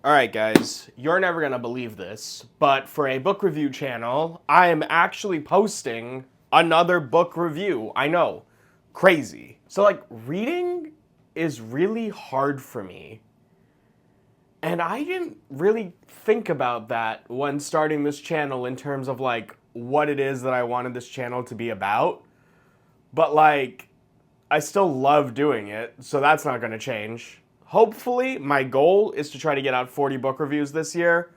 Alright guys, you're never gonna believe this, but for a book review channel, I am actually posting another book review. I know, crazy. So like, reading is really hard for me. And I didn't really think about that when starting this channel in terms of like, what it is that I wanted this channel to be about. But like, I still love doing it, so that's not gonna change. Hopefully, my goal is to try to get out 40 book reviews this year.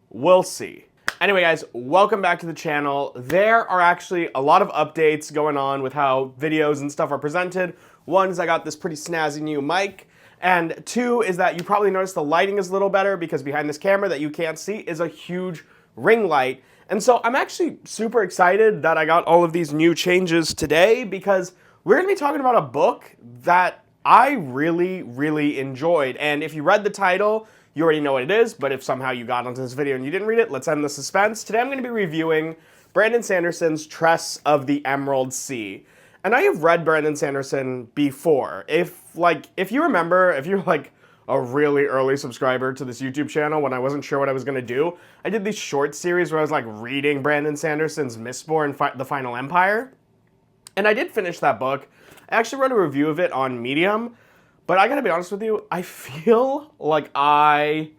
We'll see. Anyway, guys, welcome back to the channel. There are actually a lot of updates going on with how videos and stuff are presented. One is I got this pretty snazzy new mic. And two is that you probably noticed the lighting is a little better because behind this camera that you can't see is a huge ring light. And so I'm actually super excited that I got all of these new changes today because we're going to be talking about a book that I really enjoyed. And if you read the title, you already know what it is, but if somehow you got onto this video and you didn't read it, let's end the suspense. Today I'm going to be reviewing Brandon Sanderson's Tress of the Emerald Sea. And I have read Brandon Sanderson before. If you remember, if you're like a really early subscriber to this YouTube channel when I wasn't sure what I was going to do, I did these short series where I was like reading Brandon Sanderson's Mistborn and The Final Empire. And I did finish that book. I actually wrote a review of it on Medium, but I gotta be honest with you, I feel like I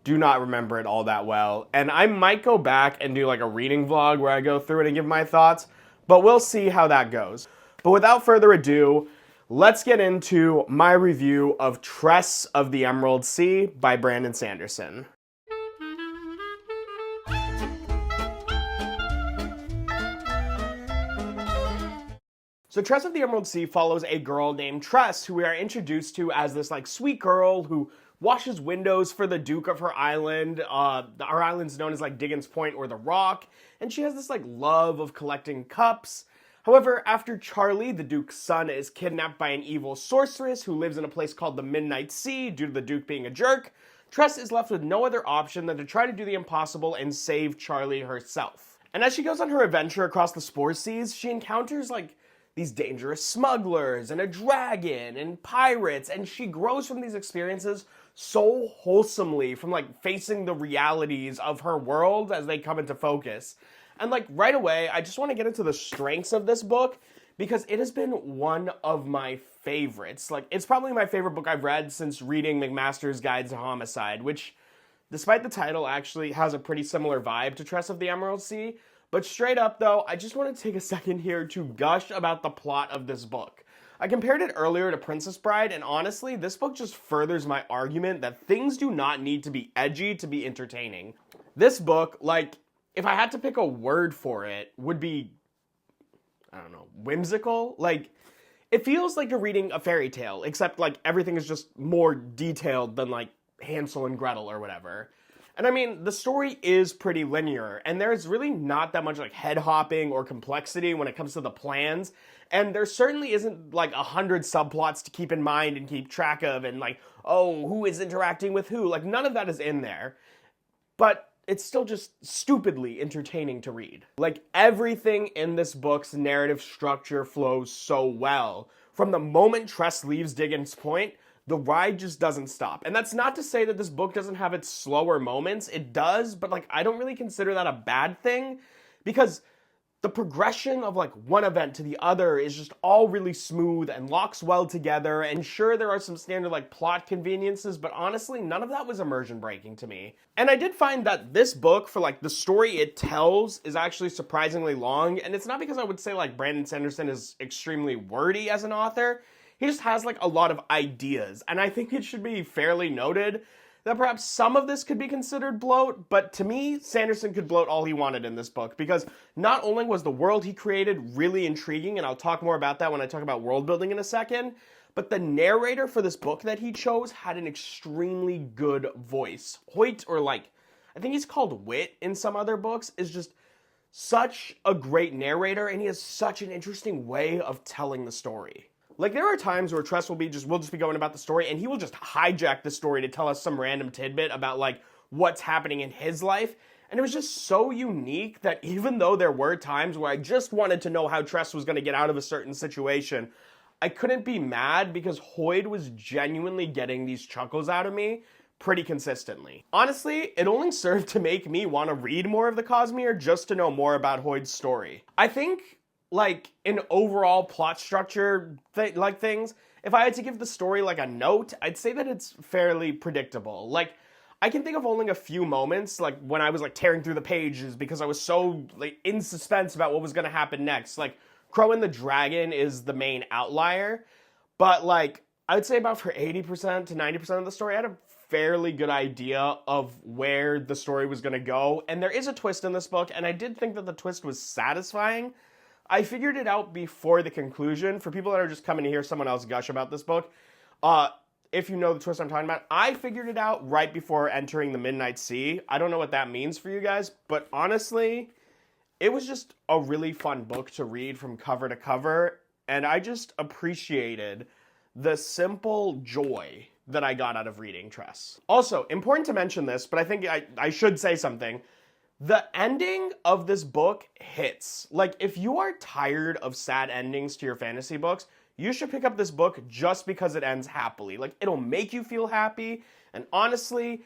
do not remember it all that well. And I might go back and do like a reading vlog where I go through it and give my thoughts, but we'll see how that goes. But without further ado, let's get into my review of Tress of the Emerald Sea by Brandon Sanderson. So Tress of the Emerald Sea follows a girl named Tress, who we are introduced to as this like sweet girl who washes windows for the Duke of her island. Our island's known as like Diggins Point or the Rock, and she has this like love of collecting cups. However, after Charlie, the Duke's son, is kidnapped by an evil sorceress who lives in a place called the Midnight Sea due to the Duke being a jerk, Tress is left with no other option than to try to do the impossible and save Charlie herself. And as she goes on her adventure across the Spore Seas, she encounters like these dangerous smugglers and a dragon and pirates, and she grows from these experiences so wholesomely from like facing the realities of her world as they come into focus. And like right away, I just want to get into the strengths of this book because it has been one of my favorites. Like, it's probably my favorite book I've read since reading McMaster's Guide to Homicide, which, despite the title, actually has a pretty similar vibe to Tress of the Emerald Sea. But straight up though, I just want to take a second here to gush about the plot of this book. I compared it earlier to Princess Bride, and honestly, this book just furthers my argument that things do not need to be edgy to be entertaining. This book, like, if I had to pick a word for it, would be, I don't know, whimsical? Like, it feels like you're reading a fairy tale, except like everything is just more detailed than like Hansel and Gretel or whatever. And I mean, the story is pretty linear, and there's really not that much like head hopping or complexity when it comes to the plans. And there certainly isn't like 100 subplots to keep in mind and keep track of, and like, oh, who is interacting with who? Like, none of that is in there. But it's still just stupidly entertaining to read. Like, everything in this book's narrative structure flows so well. From the moment Tress leaves Diggins Point, the ride just doesn't stop. And that's not to say that this book doesn't have its slower moments. It does, but like, I don't really consider that a bad thing because the progression of like one event to the other is just all really smooth and locks well together. And sure, there are some standard like plot conveniences, but honestly, none of that was immersion breaking to me. And I did find that this book, for like the story it tells, is actually surprisingly long. And it's not because I would say like Brandon Sanderson is extremely wordy as an author. He just has like a lot of ideas, and I think it should be fairly noted that perhaps some of this could be considered bloat, but to me, Sanderson could bloat all he wanted in this book, because not only was the world he created really intriguing, and I'll talk more about that when I talk about world building in a second, but the narrator for this book that he chose had an extremely good voice. Hoyt, or like, I think he's called Wit in some other books, is just such a great narrator, and he has such an interesting way of telling the story. Like, there are times where Tress will just be going about the story, and he will just hijack the story to tell us some random tidbit about, like, what's happening in his life. And it was just so unique that even though there were times where I just wanted to know how Tress was going to get out of a certain situation, I couldn't be mad because Hoyd was genuinely getting these chuckles out of me pretty consistently. Honestly, it only served to make me want to read more of the Cosmere just to know more about Hoyd's story. I think, like, in overall plot structure things, if I had to give the story like a note, I'd say that it's fairly predictable. Like, I can think of only a few moments, like when I was like tearing through the pages because I was so like in suspense about what was gonna happen next. Like, Crow and the Dragon is the main outlier, but like I would say about for 80% to 90% of the story, I had a fairly good idea of where the story was gonna go. And there is a twist in this book, and I did think that the twist was satisfying. I figured it out before the conclusion. For people that are just coming to hear someone else gush about this book, if you know the twist I'm talking about, I figured it out right before entering the Midnight Sea. I don't know what that means for you guys, but honestly, it was just a really fun book to read from cover to cover, and I just appreciated the simple joy that I got out of reading Tress. Also, important to mention this, but I think I should say something. The ending of this book hits. Like, if you are tired of sad endings to your fantasy books, you should pick up this book just because it ends happily. Like, it'll make you feel happy, and honestly,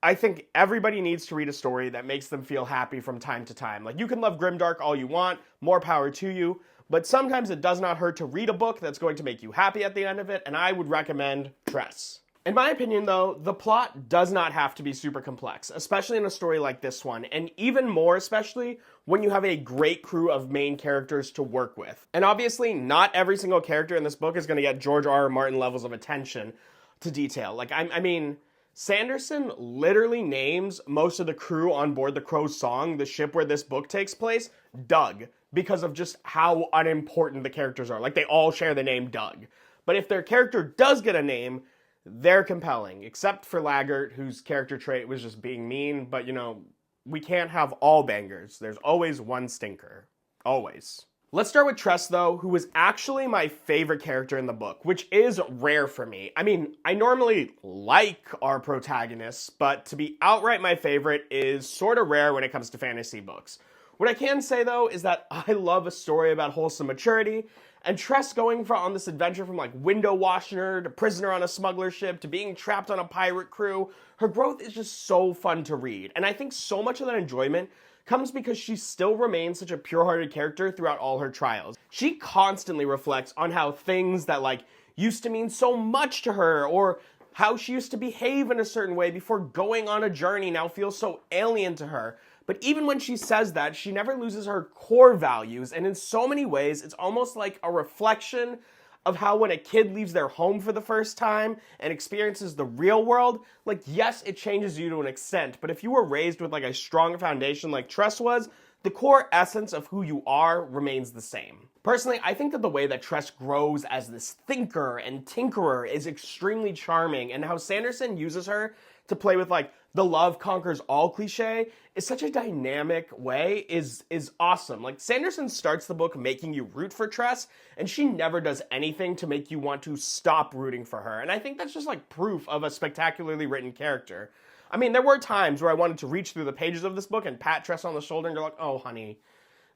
I think everybody needs to read a story that makes them feel happy from time to time. Like, you can love grimdark all you want, more power to you, but sometimes it does not hurt to read a book that's going to make you happy at the end of it, and I would recommend Tress. In my opinion, though, the plot does not have to be super complex, especially in a story like this one, and even more especially when you have a great crew of main characters to work with. And obviously, not every single character in this book is going to get George R. R. Martin levels of attention to detail. Like, I mean, Sanderson literally names most of the crew on board the Crow's Song, the ship where this book takes place, Doug, because of just how unimportant the characters are. Like, they all share the name Doug. But if their character does get a name, they're compelling, except for Laggert, whose character trait was just being mean, but you know, we can't have all bangers. There's always one stinker. Always. Let's start with Tress, though, who was actually my favorite character in the book, which is rare for me. I mean, I normally like our protagonists, but to be outright my favorite is sort of rare when it comes to fantasy books. What I can say, though, is that I love a story about wholesome maturity, and Tress going on this adventure from like window washer to prisoner on a smuggler ship to being trapped on a pirate crew, her growth is just so fun to read. And I think so much of that enjoyment comes because she still remains such a pure-hearted character throughout all her trials. She constantly reflects on how things that like used to mean so much to her, or how she used to behave in a certain way before going on a journey now feels so alien to her. But even when she says that, she never loses her core values, and in so many ways, it's almost like a reflection of how when a kid leaves their home for the first time and experiences the real world, like, yes, it changes you to an extent, but if you were raised with like a strong foundation like Tress was, the core essence of who you are remains the same. Personally, I think that the way that Tress grows as this thinker and tinkerer is extremely charming, and how Sanderson uses her to play with like the love conquers all cliche is such a dynamic way is awesome. Like, Sanderson starts the book making you root for Tress, and she never does anything to make you want to stop rooting for her. And I think that's just like proof of a spectacularly written character. I mean, there were times where I wanted to reach through the pages of this book and pat Tress on the shoulder and go like, oh, honey,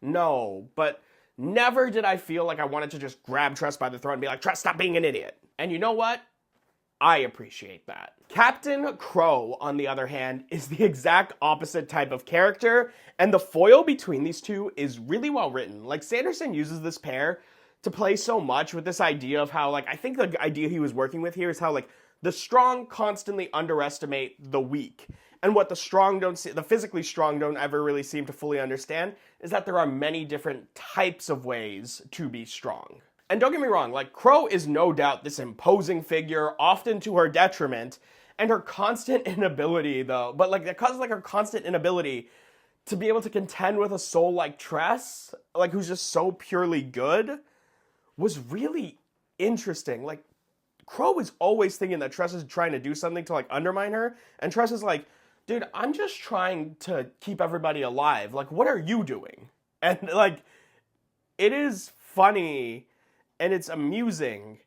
no. But never did I feel like I wanted to just grab Tress by the throat and be like, Tress, stop being an idiot. And you know what? I appreciate that. Captain Crow, on the other hand, is the exact opposite type of character, and the foil between these two is really well written. Like, Sanderson uses this pair to play so much with this idea of how, like, I think the idea he was working with here is how, like, the strong constantly underestimate the weak. And what the strong don't see, the physically strong don't ever really seem to fully understand, is that there are many different types of ways to be strong. And don't get me wrong, like, Crow is no doubt this imposing figure, often to her detriment, and her constant inability, though, but like, because like her constant inability to be able to contend with a soul like Tress, like, who's just so purely good, was really interesting. Like, Crow is always thinking that Tress is trying to do something to like undermine her, and Tress is like, dude, I'm just trying to keep everybody alive. Like, what are you doing? And like, it is funny. And it's amusing.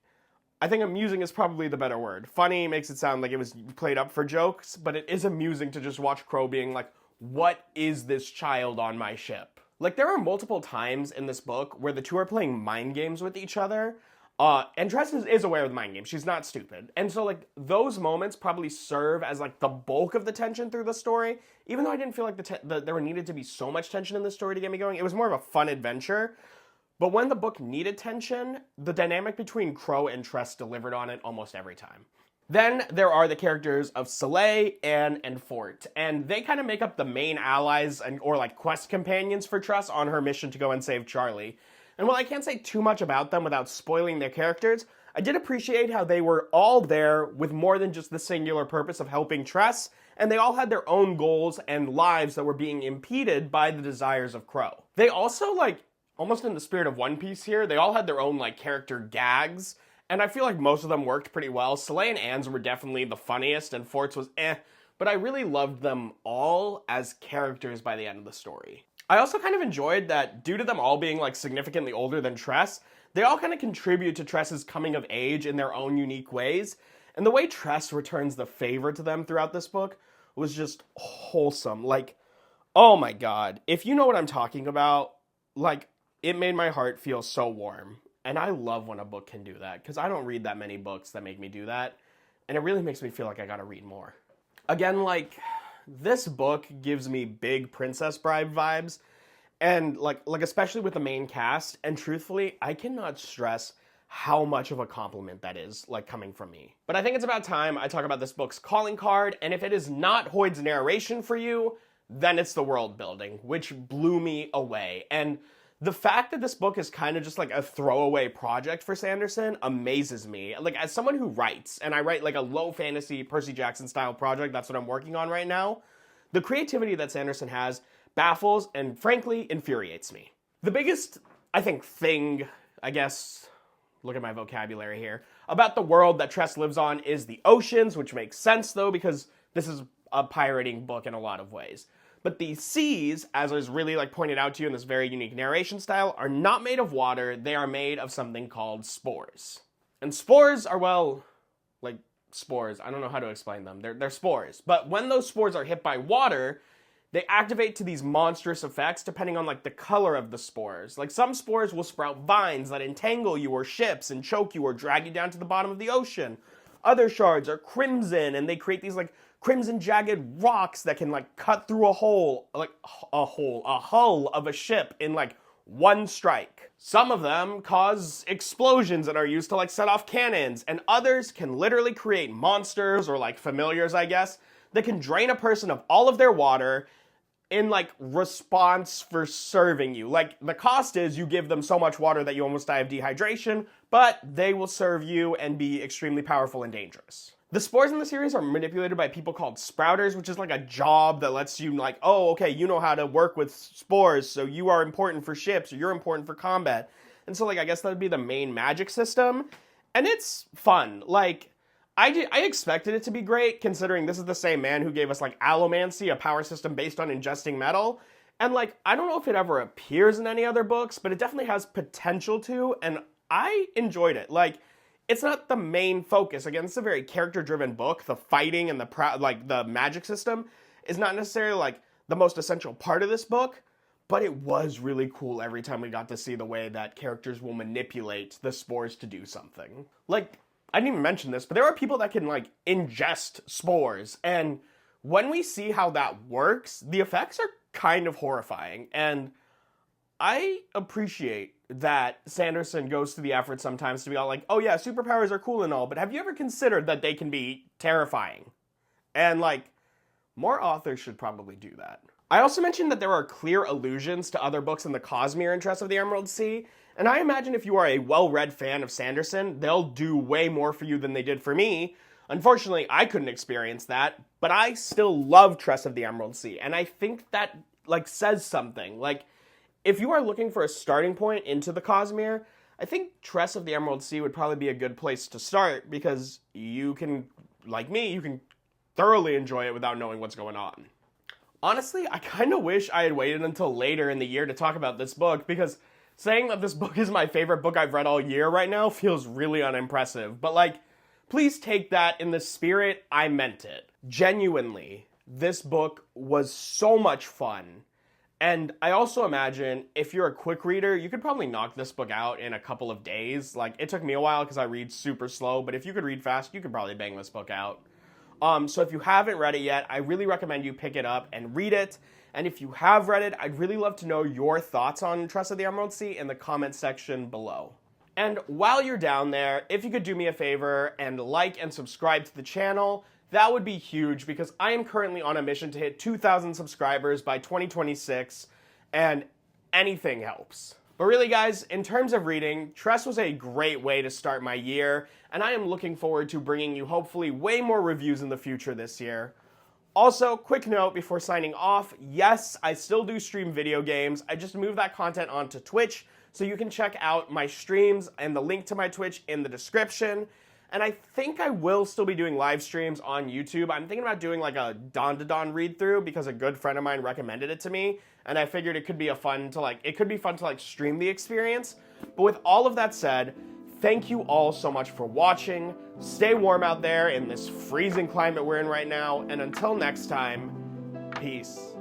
I think amusing is probably the better word. Funny makes it sound like it was played up for jokes, but it is amusing to just watch Crow being like, what is this child on my ship? Like, there are multiple times in this book where the two are playing mind games with each other, And Tress is aware of the mind game. She's not stupid. And so, like, those moments probably serve as, like, the bulk of the tension through the story. Even though I didn't feel like there needed to be so much tension in the story to get me going. It was more of a fun adventure. But when the book needed tension, the dynamic between Crow and Tress delivered on it almost every time. Then there are the characters of Soleil, Anne, and Fort, and they kind of make up the main allies or like quest companions for Tress on her mission to go and save Charlie. And while I can't say too much about them without spoiling their characters, I did appreciate how they were all there with more than just the singular purpose of helping Tress, and they all had their own goals and lives that were being impeded by the desires of Crow. They also, like, almost in the spirit of One Piece here, they all had their own, like, character gags, and I feel like most of them worked pretty well. Soleil and Anne's were definitely the funniest, and Fort's was but I really loved them all as characters by the end of the story. I also kind of enjoyed that due to them all being, like, significantly older than Tress, they all kind of contribute to Tress's coming of age in their own unique ways, and the way Tress returns the favor to them throughout this book was just wholesome. Like, oh my god, if you know what I'm talking about, like, it made my heart feel so warm. And I love when a book can do that, because I don't read that many books that make me do that, and it really makes me feel like I gotta read more. Again, like, this book gives me big Princess Bride vibes, and like especially with the main cast, and truthfully, I cannot stress how much of a compliment that is, like, coming from me. But I think it's about time I talk about this book's calling card, and if it is not Hoid's narration for you, then it's the world building, which blew me away. And the fact that this book is kind of just like a throwaway project for Sanderson amazes me. Like, as someone who writes, and I write like a low fantasy Percy Jackson style project, that's what I'm working on right now, the creativity that Sanderson has baffles and frankly infuriates me. The biggest, I think, thing, I guess, look at my vocabulary here, about the world that Tress lives on is the oceans, which makes sense though, because this is a pirating book in a lot of ways. But the seas, as is really like pointed out to you in this very unique narration style, are not made of water, they are made of something called spores. And spores are, well, like spores, I don't know how to explain them, they're spores. But when those spores are hit by water, they activate to these monstrous effects depending on like the color of the spores. Like, some spores will sprout vines that entangle you or ships and choke you or drag you down to the bottom of the ocean. Other shards are crimson, and they create these like crimson jagged rocks that can like cut through a hull of a ship in like one strike. Some of them cause explosions and are used to like set off cannons, and others can literally create monsters or like familiars, I guess, that can drain a person of all of their water in like response for serving you. Like, the cost is you give them so much water that you almost die of dehydration, but they will serve you and be extremely powerful and dangerous. The spores in the series are manipulated by people called sprouters, which is like a job that lets you like, oh, okay, you know how to work with spores, so you are important for ships, or you're important for combat. And so, like, I guess that would be the main magic system. And it's fun. Like, I expected it to be great, considering this is the same man who gave us, like, allomancy, a power system based on ingesting metal. And, like, I don't know if it ever appears in any other books, but it definitely has potential to, and I enjoyed it. Like, it's not the main focus. Again, it's a very character-driven book. The fighting and the magic system is not necessarily, like, the most essential part of this book, but it was really cool every time we got to see the way that characters will manipulate the spores to do something. Like, I didn't even mention this, but there are people that can, like, ingest spores, and when we see how that works, the effects are kind of horrifying, and I appreciate that Sanderson goes to the effort sometimes to be all like, oh yeah, superpowers are cool and all, but have you ever considered that they can be terrifying? And, like, more authors should probably do that. I also mentioned that there are clear allusions to other books in the Cosmere and Tress of the Emerald Sea, and I imagine if you are a well-read fan of Sanderson, they'll do way more for you than they did for me. Unfortunately, I couldn't experience that, but I still love Tress of the Emerald Sea, and I think that, like, says something. Like, if you are looking for a starting point into the Cosmere, I think Tress of the Emerald Sea would probably be a good place to start, because you can, like me, you can thoroughly enjoy it without knowing what's going on. Honestly, I kind of wish I had waited until later in the year to talk about this book, because saying that this book is my favorite book I've read all year right now feels really unimpressive. But, like, please take that in the spirit I meant it. Genuinely, this book was so much fun. And I also imagine if you're a quick reader, you could probably knock this book out in a couple of days. Like, it took me a while because I read super slow, but if you could read fast, you could probably bang this book out. So if you haven't read it yet, I really recommend you pick it up and read it. And if you have read it, I'd really love to know your thoughts on Tress of the Emerald Sea in the comment section below. And while you're down there, if you could do me a favor and like and subscribe to the channel, that would be huge because I am currently on a mission to hit 2,000 subscribers by 2026, and anything helps. But really, guys, in terms of reading, Tress was a great way to start my year, and I am looking forward to bringing you hopefully way more reviews in the future this year. Also, quick note before signing off, yes, I still do stream video games. I just moved that content onto Twitch, so you can check out my streams and the link to my Twitch in the description. And I think I will still be doing live streams on YouTube. I'm thinking about doing like a Dawn to Dawn read through because a good friend of mine recommended it to me, and I figured it could be fun to stream the experience. But with all of that said, thank you all so much for watching. Stay warm out there in this freezing climate we're in right now, and until next time, peace.